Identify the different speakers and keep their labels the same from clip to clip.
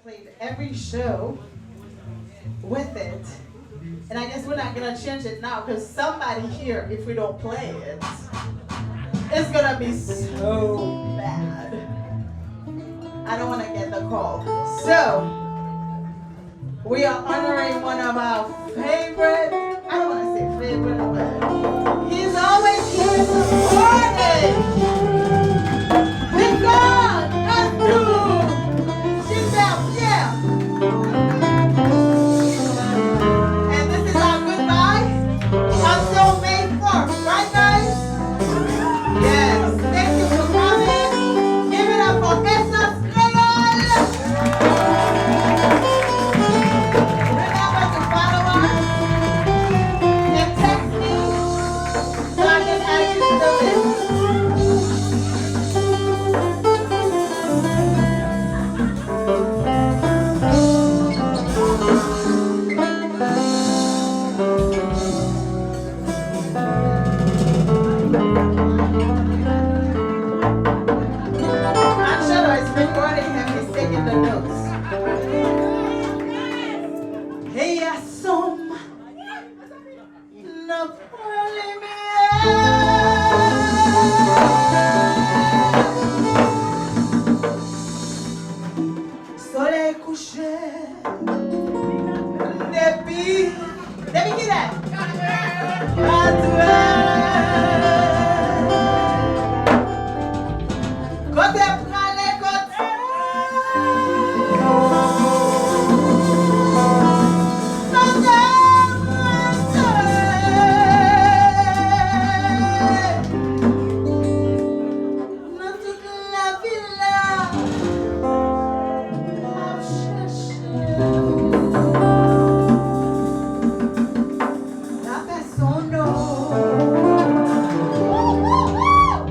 Speaker 1: played every show with it. And I guess we're not gonna change it now because somebody here, if we don't play it, it's gonna be so bad. I don't wanna get the call. So, we are honoring one of our favorite, I don't wanna say favorite, but he's always here supporting. Big God, that's true. She's out, yeah. And this is our goodbye until May 4th, right guys? Yes, thank you for coming. Give it up for Esans, Kreyol. Remember to follow us and text me so I can add you to the list. I'm sure it's recording him, he's taking the notes. Hey, asom, no problem. Soleil couché, depuis qui est? À toi. Côté pralé, côté. Dans toute la villa, m'a cherché. La personne,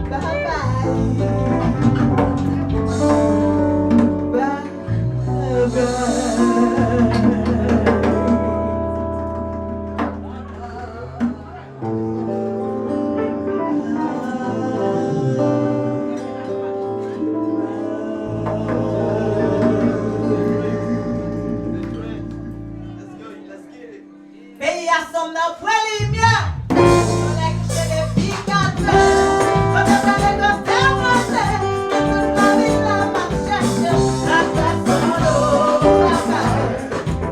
Speaker 1: bye bye. Bye Pays à son nom, Prélimia. Soleil couché depuis 4 heures. Quand on parle de consterné, toute la ville m'a cherché. La personne, bye bye.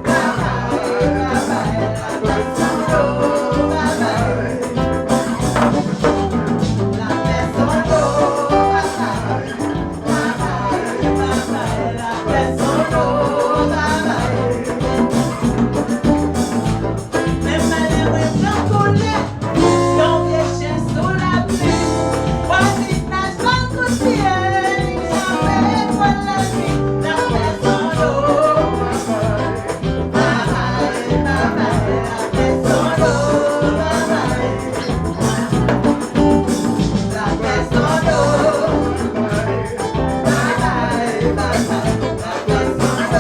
Speaker 1: Bye bye, bye bye. La personne, bye bye. La personne, bye bye. Bye bye, bye bye. La personne, bye bye. Même malheureux blanc colère, dans les chiens sous la pluie. Voici nage dans le coup de pied, jamais pour la nuit. La personne d'eau, bye bye, bye bye. La personne d'eau, bye bye. La personne d'eau, bye bye, bye bye. La personne d'eau, bye bye.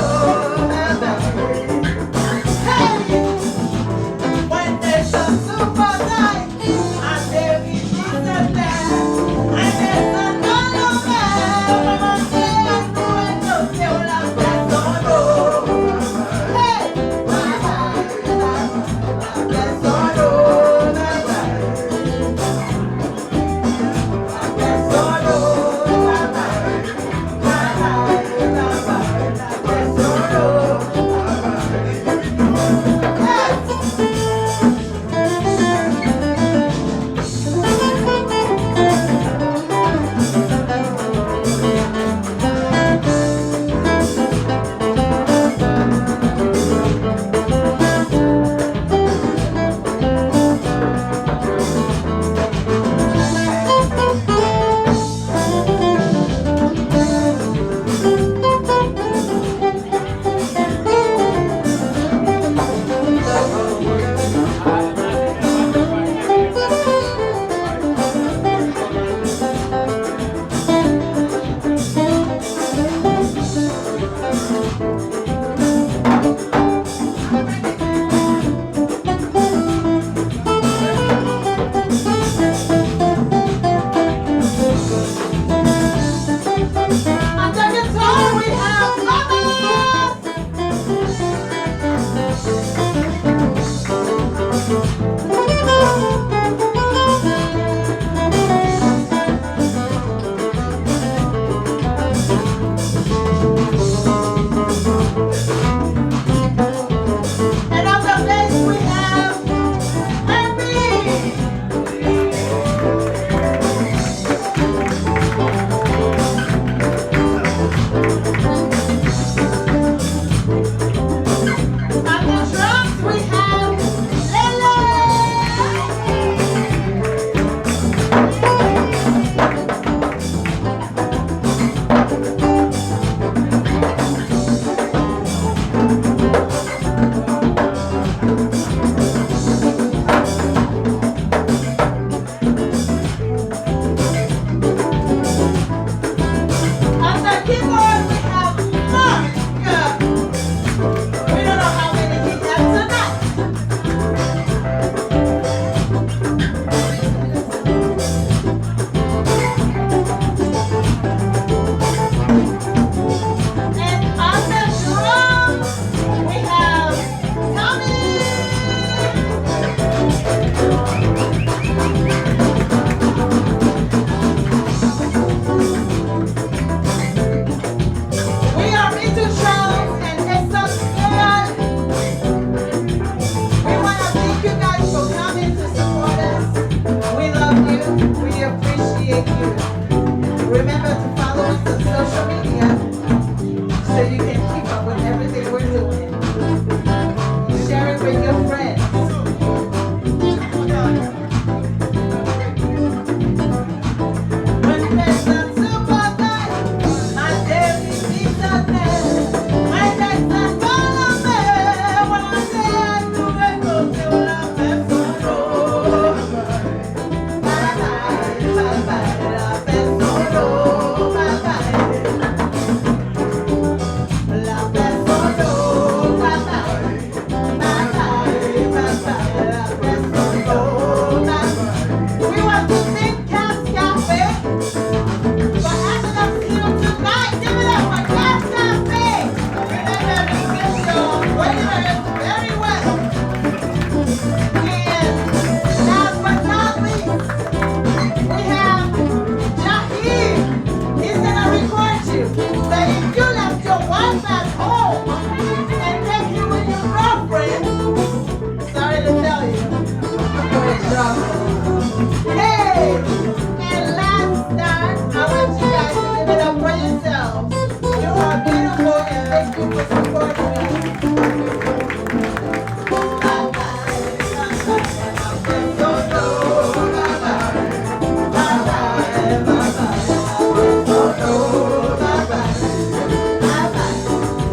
Speaker 1: you for supporting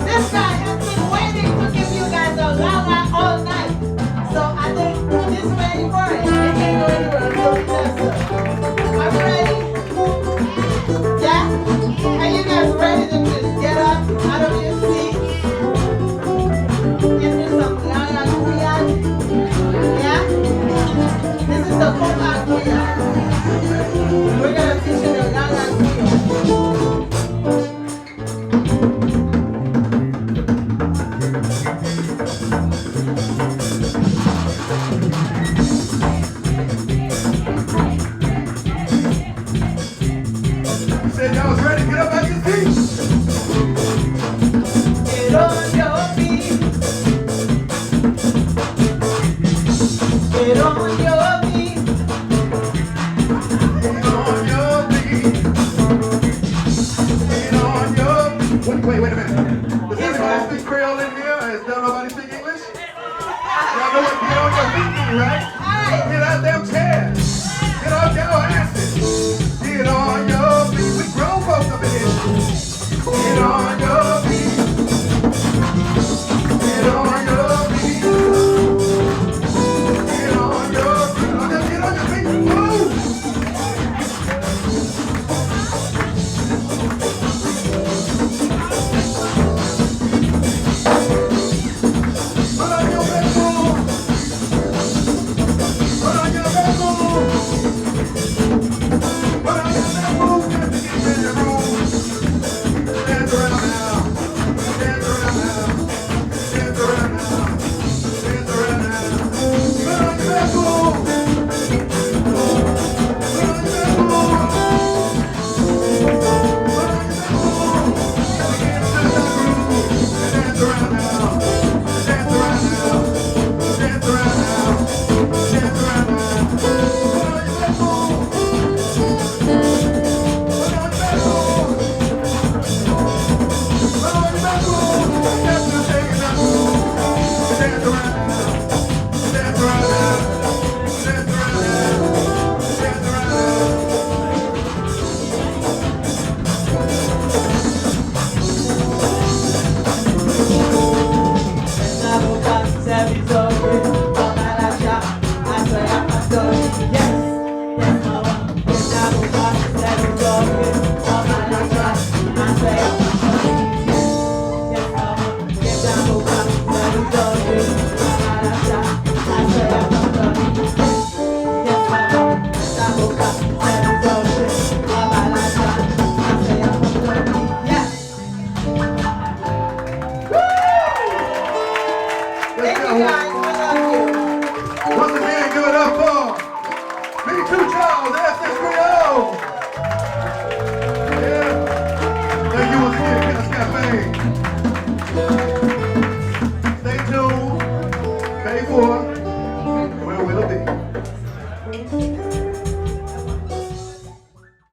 Speaker 1: This guy has been waiting to give you guys a la all night. So I think he's ready for it. He can't go anywhere until he does so. Are we ready? Yeah? Are you guys ready to just get up out of your seat and do some la guyad? Yeah? This is the cola guyad. We're going to teach you the la guyad.
Speaker 2: Said y'all was ready to get up out your seat.
Speaker 1: Get on your feet. Get on your feet.
Speaker 2: Get on your feet. Get on your... Wait a minute. Does anybody speak Kreyol in here? Does nobody speak English? Y'all know what get on your feet mean, right? Get out them chairs. Get off your ass.